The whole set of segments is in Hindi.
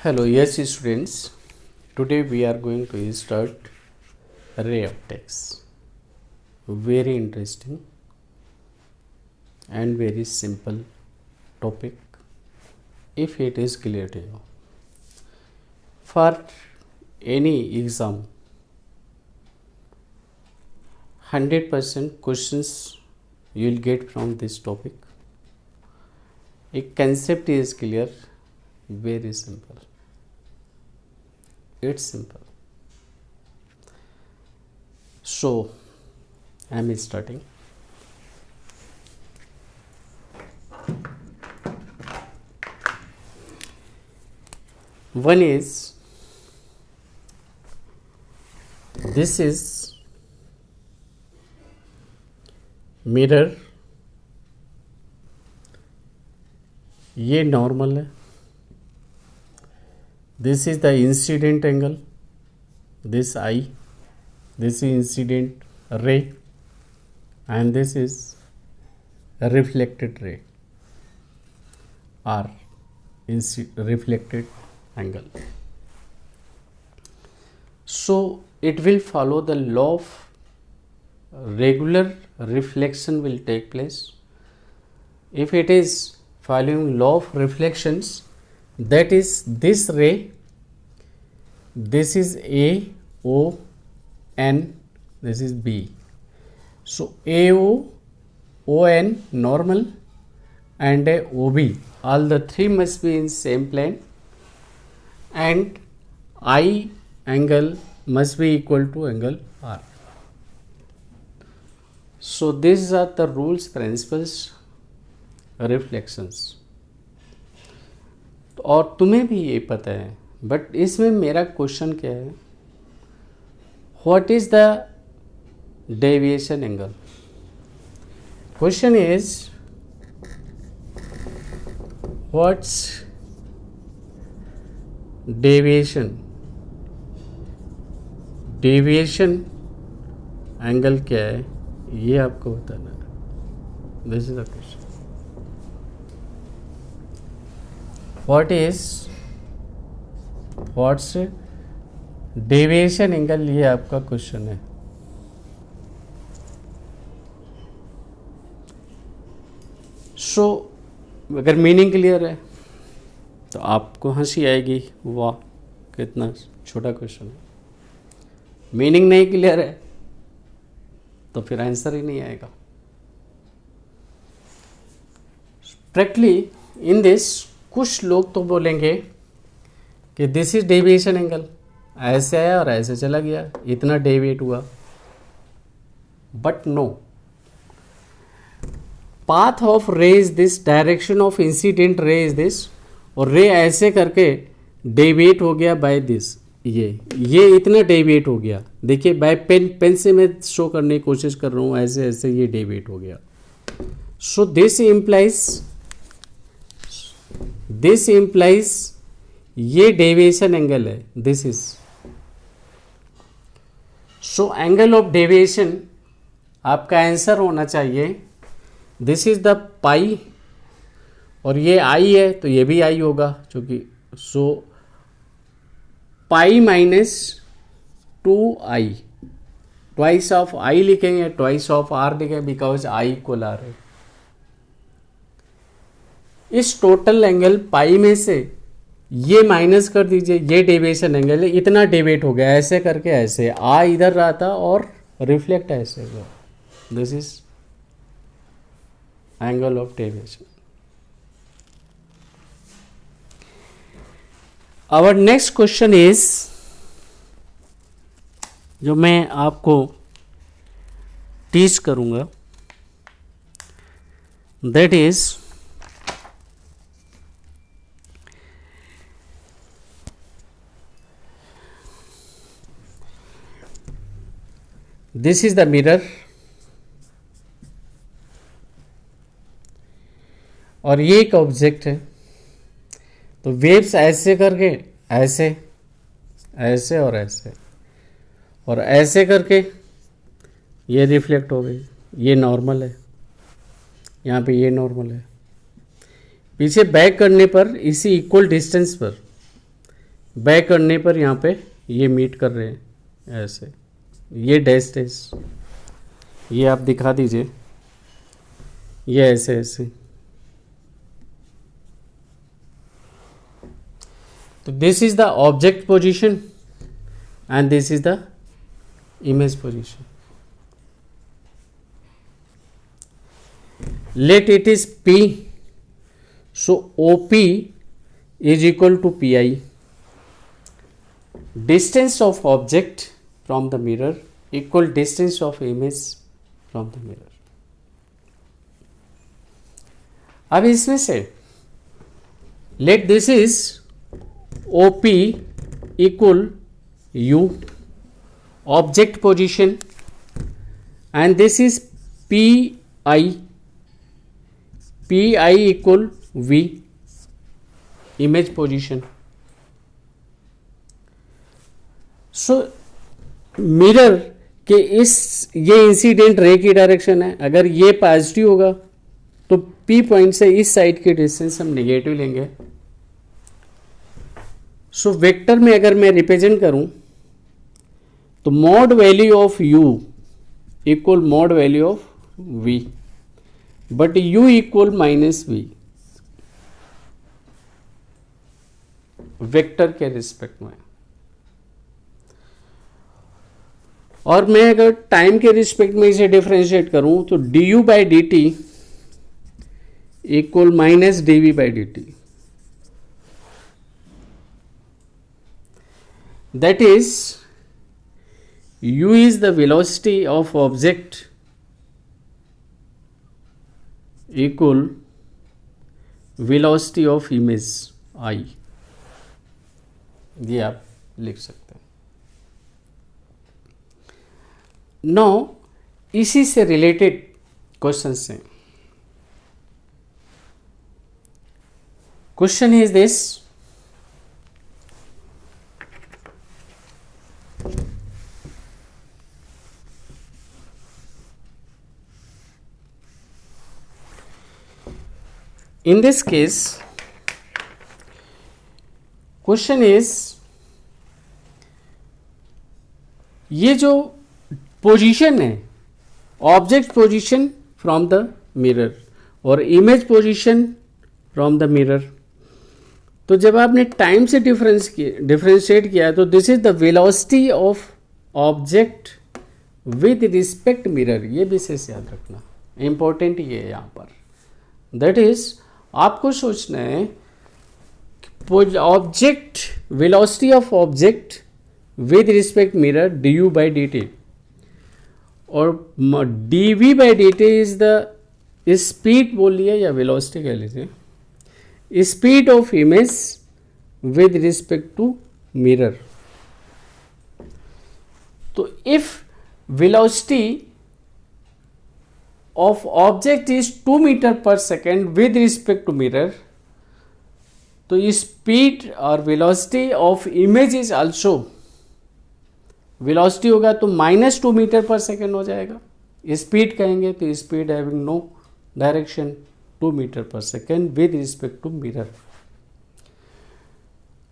Hello, yes students. Today we are going to start ray optics. Very interesting and very simple topic if it is clear to you. For any exam, 100% questions you will get from this topic. A concept is clear, very simple. It's simple. So I am starting. One is, this is mirror, ये नॉर्मल है. This is the incident angle, this I, this is incident ray, and this is a reflected ray or reflected angle. So it will follow the law of regular reflection will take place. If it is following law of reflections, that is this ray, this is A, O, N, this is B. So AO, ON normal and OB, all the three must be in same plane, and I angle must be equal to angle R. So these are the rules, principles, reflections. और तुम्हें भी ये पता है, बट इसमें मेरा क्वेश्चन क्या है, what is the deviation angle. Question is what's deviation angle क्या है, ये आपको बताना है. This is the question. What's deviation angle, ये आपका क्वेश्चन है. सो अगर मीनिंग क्लियर है तो आपको हंसी आएगी, वाह कितना छोटा क्वेश्चन है. मीनिंग नहीं क्लियर है तो फिर आंसर ही नहीं आएगा. डायरेक्टली इन दिस, कुछ लोग तो बोलेंगे कि दिस इज डेविएशन एंगल, ऐसे आया और ऐसे चला गया, इतना डेविएट हुआ. But no, path of ray is this, direction of incident ray is this, और रे ऐसे करके डेविएट हो गया बाय दिस, ये इतना डेविएट हो गया. देखिए बाय पेन से मैं शो करने की कोशिश कर रहा हूँ, ऐसे ऐसे ये डेविएट हो गया. सो दिस इम्प्लाइज ये डेविएशन एंगल है. This is, so angle of deviation आपका आंसर होना चाहिए, दिस इज द पाई, और ये आई है तो ये भी आई होगा, क्योंकि so pi minus 2i, twice of I लिखेंगे, ट्वाइस ऑफ आर लिखेंगे, बिकॉज आई इक्वल आर है. इस टोटल एंगल पाई में से ये माइनस कर दीजिए, ये डेविएशन एंगल है, इतना डेविएट हो गया, ऐसे करके ऐसे आ इधर रहा था और रिफ्लेक्ट ऐसे हुआ. This is angle of deviation. Our next question is, जो मैं आपको टीच करूंगा, that is this is the mirror, और ये एक ऑब्जेक्ट है. तो वेव्स ऐसे करके ऐसे, ऐसे और ऐसे, और ऐसे करके ये रिफ्लेक्ट हो गई. ये नॉर्मल है, यहाँ पे ये नॉर्मल है. पीछे बैक करने पर इसी इक्वल डिस्टेंस पर बैक करने पर यहाँ पे ये मीट कर रहे हैं ऐसे, ये डैश डैश, ये आप दिखा दीजिए, ये ऐसे ऐसे। तो this is the object position and this is the image position. Let it is P, so OP is equal to PI. Distance of object from the mirror equal distance of image from the mirror. अब इसमें से let this is OP equal U, object position, and this is PI, PI equal V, image position. So mirror के ये इंसिडेंट रे की डायरेक्शन है. अगर ये पॉजिटिव होगा तो P पॉइंट से इस साइड की डिस्टेंस हम नेगेटिव लेंगे. सो वेक्टर में अगर मैं रिप्रेजेंट करूं तो mod value of U equal mod value of V, but U equal -V vector के रिस्पेक्ट में. और मैं अगर टाइम के रिस्पेक्ट में इसे डिफरेंशिएट करूं तो du by D T equal -dv by D T. That is u is the velocity of object equal velocity of image I. ये आप लिख सकते हैं. नो इसी से रिलेटेड क्वेश्चंस हैं. Question is this, in this case question is, ये जो पोजीशन है object position from the mirror और image position from the mirror, तो जब आपने टाइम से डिफरेंशिएट किया तो this is the velocity of object with respect mirror. ये विशेष याद रखना, इंपॉर्टेंट ये है यहाँ पर. दैट इज आपको सोचना है object velocity of object with respect mirror du by D T, और dv by D T is the speed बोलिए या वेलोसिटी कह लीजिए, speed of image with respect to mirror. तो if velocity of object is 2 meter per second with respect to mirror, तो speed और velocity of image is also, velocity होगा तो -2 meter per second हो जाएगा. speed कहेंगे तो speed having no direction 2 meter per second with respect to mirror.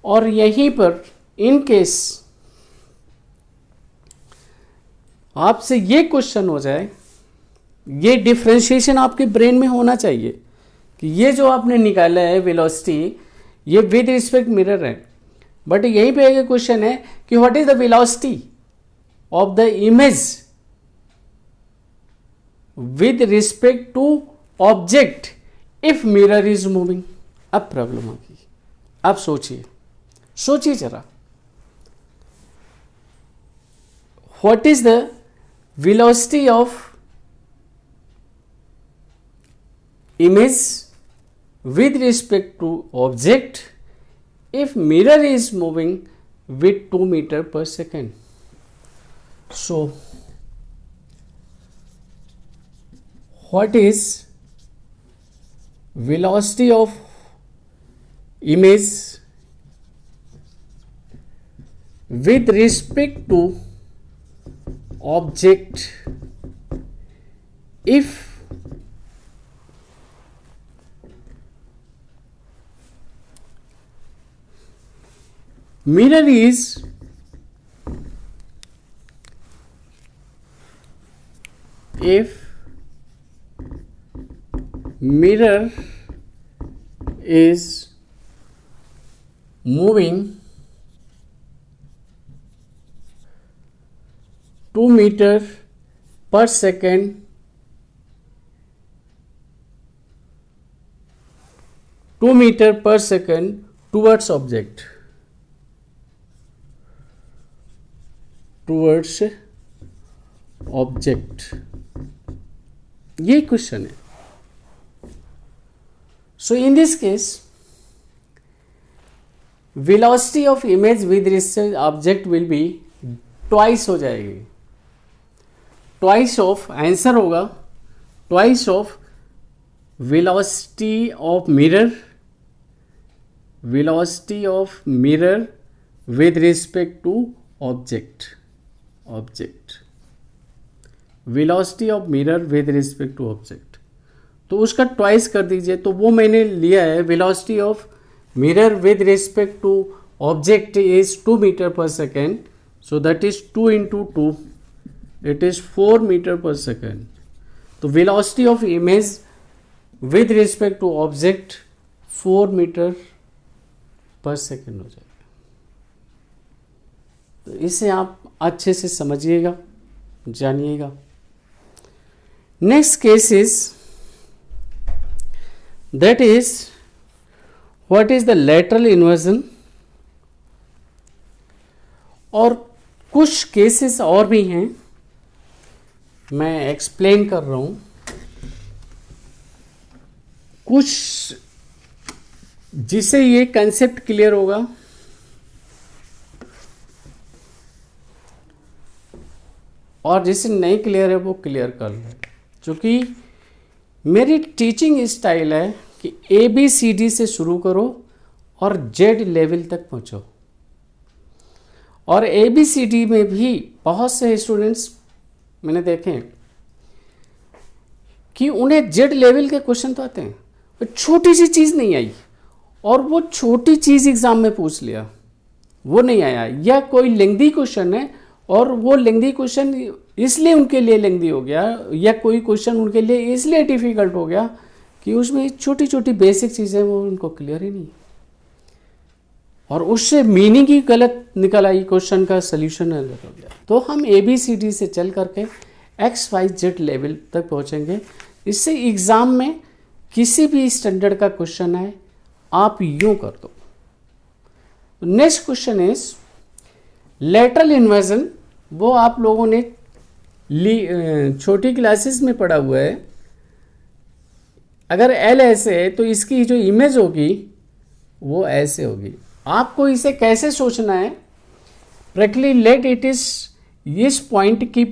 और यहीं पर इन केस आपसे ये क्वेश्चन हो जाए, ये डिफरेंशिएशन आपके ब्रेन में होना चाहिए कि ये जो आपने निकाला है वेलोसिटी, ये विद रिस्पेक्ट मिरर है, बट यहीं पे एक क्वेश्चन है कि what is the velocity of the image with respect to object if mirror is moving. अब प्रॉब्लम आ गई. अब सोचिए जरा, what is the velocity of image with respect to object if mirror is moving with 2 meter per second. So what is velocity of image with respect to object if mirror is if mirror is moving 2 meter per second 2 meter per second towards object, ये क्वेश्चन है. So in this case, velocity of image with respect object will be twice हो जाएगी. Twice of आंसर होगा twice of velocity of mirror with respect to object. Velocity of mirror with respect to object. तो उसका ट्वाइस कर दीजिए. तो वो मैंने लिया है velocity of mirror with respect to object is 2 metre per second. So that is 2 into 2, it is 4 metre per second. तो velocity of image with respect to object 4 metre per second हो जाएगा. तो इसे आप अच्छे से समझिएगा, जानिएगा. Next case is that is what is the lateral inversion. और कुछ केसेस और भी हैं, मैं एक्सप्लेन कर रहा हूं. कुछ जिसे ये कंसेप्ट क्लियर होगा और जिसे नहीं क्लियर है वो क्लियर कर ले. क्योंकि मेरी टीचिंग स्टाइल है कि ABCD से शुरू करो और Z लेवल तक पहुंचो. और ABCD में भी बहुत से स्टूडेंट्स मैंने देखे हैं कि उन्हें Z लेवल के क्वेश्चन तो आते हैं, छोटी सी चीज़ नहीं आई और वो छोटी चीज़ एग्जाम में पूछ लिया, वो नहीं आया. या कोई लेंथी क्वेश्चन है और वो लेंथी क्वेश्चन इसलिए उनके लिए लेंथी हो गया, या कोई क्वेश्चन उनके लिए इसलिए डिफिकल्ट हो गया कि उसमें छोटी छोटी बेसिक चीज़ें वो उनको क्लियर ही नहीं, और उससे मीनिंग ही गलत निकल आई, क्वेश्चन का सल्यूशन गलत हो गया. तो हम ABCD से चल करके XYZ लेवल तक पहुंचेंगे. इससे एग्ज़ाम में किसी भी स्टैंडर्ड का क्वेश्चन है आप यूँ कर दो. Next question is lateral inversion. वो आप लोगों ने छोटी क्लासेस में पढ़ा हुआ है. अगर L ऐसे है तो इसकी जो इमेज होगी वो ऐसे होगी. आपको इसे कैसे सोचना है, प्रैक्टिकली लेट इट इज इस पॉइंट की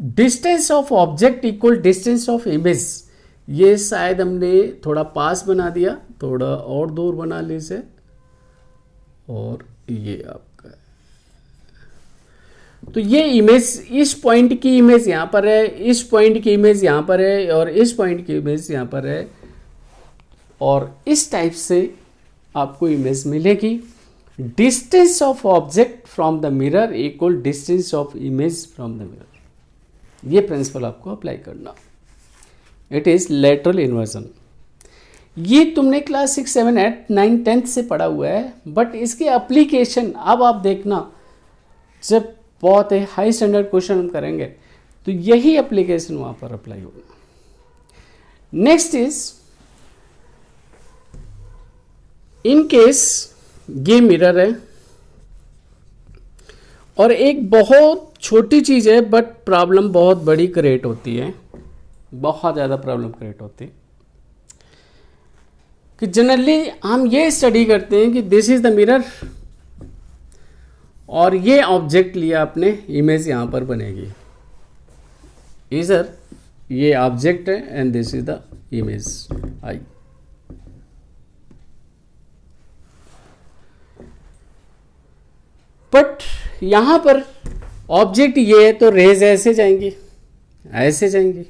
distance of object equal distance of image. ये शायद हमने थोड़ा पास बना दिया, थोड़ा और दूर बना ली इसे, और ये आपका. तो ये इमेज, इस पॉइंट की इमेज यहाँ पर है, इस पॉइंट की इमेज यहाँ पर है, और इस पॉइंट की इमेज यहाँ पर है, और इस टाइप से आपको इमेज मिलेगी. Distance of object from the mirror equal distance of image from the mirror. ये प्रिंसिपल आपको अप्लाई करना. It is lateral inversion. ये तुमने क्लास 6, 7, 8, 9, 10 से पढ़ा हुआ है, बट इसकी एप्लीकेशन अब आप देखना, जब बहुत हाई स्टैंडर्ड क्वेश्चन हम करेंगे तो यही एप्लीकेशन वहाँ पर अप्लाई होगा. नेक्स्ट इज इन केस ये मिरर है और एक बहुत छोटी चीज़ है बट प्रॉब्लम बहुत बड़ी क्रिएट होती है, बहुत ज़्यादा प्रॉब्लम क्रिएट होती है. कि जनरली हम ये स्टडी करते हैं कि दिस इज द मिरर और ये ऑब्जेक्ट लिया आपने, इमेज यहाँ पर बनेगी. इधर ये ऑब्जेक्ट है and this is the image I. But यहाँ पर ऑब्जेक्ट ये है तो रेज ऐसे जाएंगी, ऐसे जाएंगी.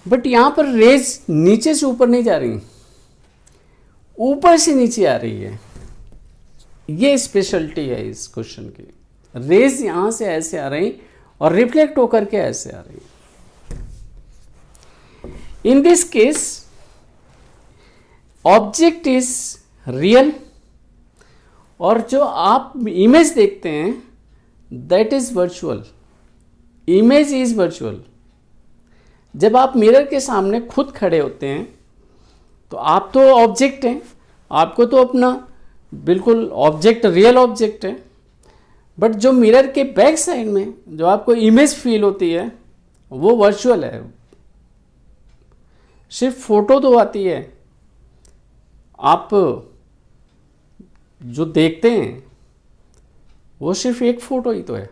बट यहाँ पर रेज नीचे से ऊपर नहीं जा रही, ऊपर से नीचे आ रही है. ये स्पेशलिटी है इस क्वेश्चन की। रेज यहां से ऐसे आ रही और रिफ्लेक्ट होकर के ऐसे आ रही। In this case object is real और जो आप इमेज देखते हैं that is virtual. Image is virtual. जब आप मिरर के सामने खुद खड़े होते हैं तो आप तो ऑब्जेक्ट हैं, आपको तो अपना बिल्कुल ऑब्जेक्ट रियल ऑब्जेक्ट है, बट जो मिरर के बैक साइड में जो आपको इमेज फील होती है वो वर्चुअल है। सिर्फ फोटो तो आती है, आप जो देखते हैं वो सिर्फ एक फोटो ही तो है,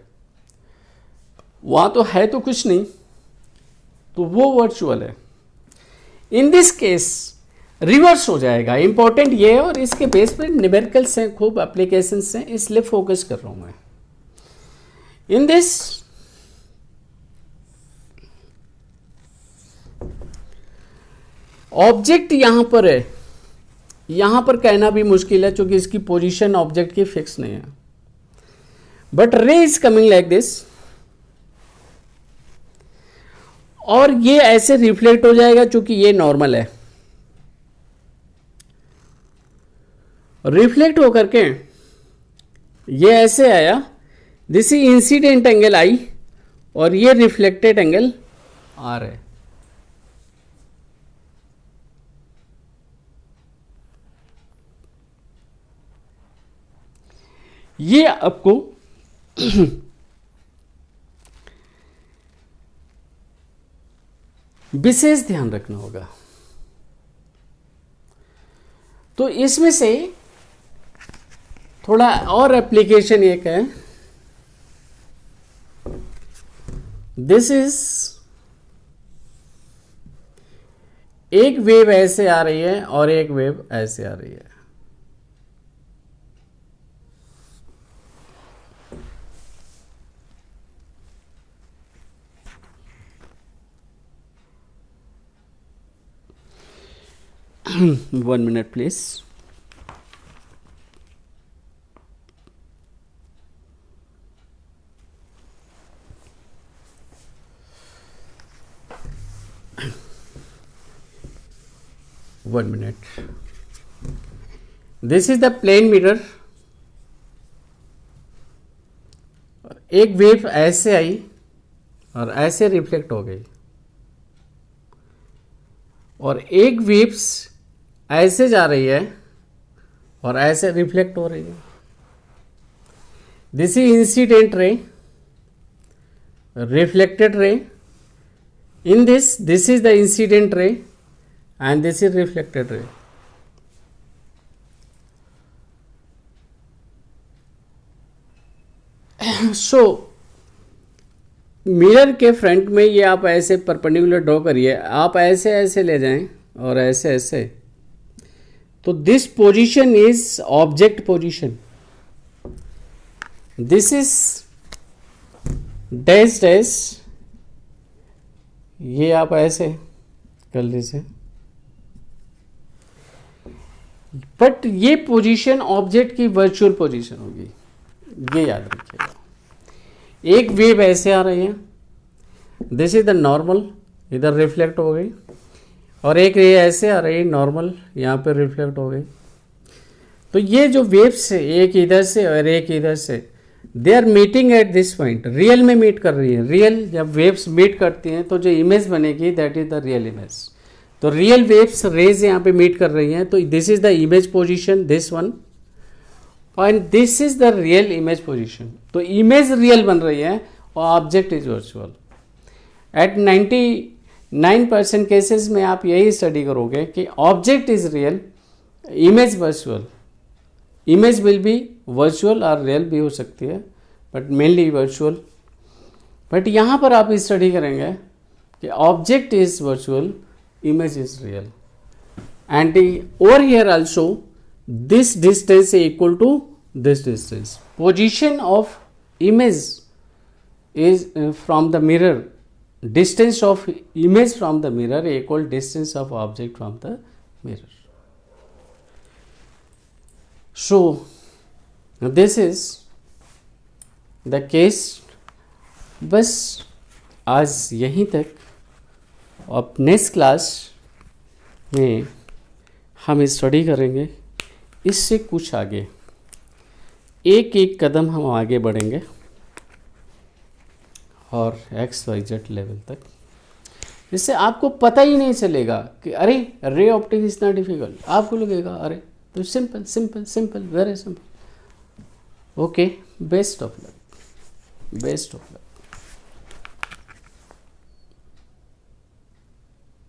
वहां तो है तो कुछ नहीं, तो वो वर्चुअल है। इन दिस केस रिवर्स हो जाएगा। इंपॉर्टेंट ये है और इसके बेस पर न्यूमेरिकल्स हैं, खूब एप्लीकेशंस हैं, इसलिए फोकस कर रहा हूं मैं। इन दिस ऑब्जेक्ट यहां पर है, यहां पर कहना भी मुश्किल है क्योंकि इसकी पोजीशन ऑब्जेक्ट की फिक्स नहीं है, बट रे इज कमिंग लाइक दिस और ये ऐसे रिफ्लेक्ट हो जाएगा क्योंकि ये नॉर्मल है। रिफ्लेक्ट होकर के ये ऐसे आया, दिस इज इंसिडेंट एंगल आई और ये रिफ्लेक्टेड एंगल आर है। ये आपको विशेष ध्यान रखना होगा। तो इसमें से थोड़ा और एप्लीकेशन एक है, दिस इज एक वेव ऐसे आ रही है और एक वेव ऐसे आ रही है। One minute please. One minute. This is the plane mirror. एक वेव ऐसे आई और ऐसे रिफ्लेक्ट हो गई और एक वेव्स ऐसे जा रही है और ऐसे रिफ्लेक्ट हो रही है। This is incident ray, reflected ray. In this is the incident ray and this is reflected ray. So mirror के फ्रंट में ये आप ऐसे परपेंडिकुलर ड्रॉ करिए, आप ऐसे ऐसे ले जाएं और ऐसे ऐसे, तो this position is object position, this is dash dash, ये आप ऐसे कर लीजिए, बट ये पोजीशन ऑब्जेक्ट की वर्चुअल पोजीशन होगी, ये याद रखिएगा। एक वेव ऐसे आ रही है, दिस इज द नॉर्मल, इधर रिफ्लेक्ट हो गई, और एक रे ऐसे आ रही है नॉर्मल, यहाँ पे रिफ्लेक्ट हो गई। तो ये जो वेव्स है एक इधर से और एक इधर से, they are meeting at this point, real में मीट कर रही है। रियल जब वेव्स मीट करती हैं तो जो इमेज बनेगी that is the real image. तो रियल वेव्स रेज यहाँ पे मीट कर रही हैं, तो this is the image position, this one, and this is the real image position. तो इमेज रियल बन रही है और object is virtual. At 99% cases में आप यही स्टडी करोगे कि object is real, image virtual. Image will be virtual और रियल भी हो सकती है, बट मेनली वर्चुअल। बट यहाँ पर आप स्टडी करेंगे कि object is virtual, image is real, and over here also this distance is equal to this distance. Position of image is from the mirror, distance of image from the mirror equal distance of object from the mirror. So this is the case. बस आज यहीं तक। अब नेक्स्ट क्लास में हम स्टडी करेंगे इससे कुछ आगे, एक एक कदम हम आगे बढ़ेंगे और XYZ लेवल तक, जिससे आपको पता ही नहीं चलेगा कि अरे रे ऑप्टिक्स इतना डिफिकल्ट। आपको लगेगा अरे तो simple simple simple, very simple. Okay, best of luck, best of luck.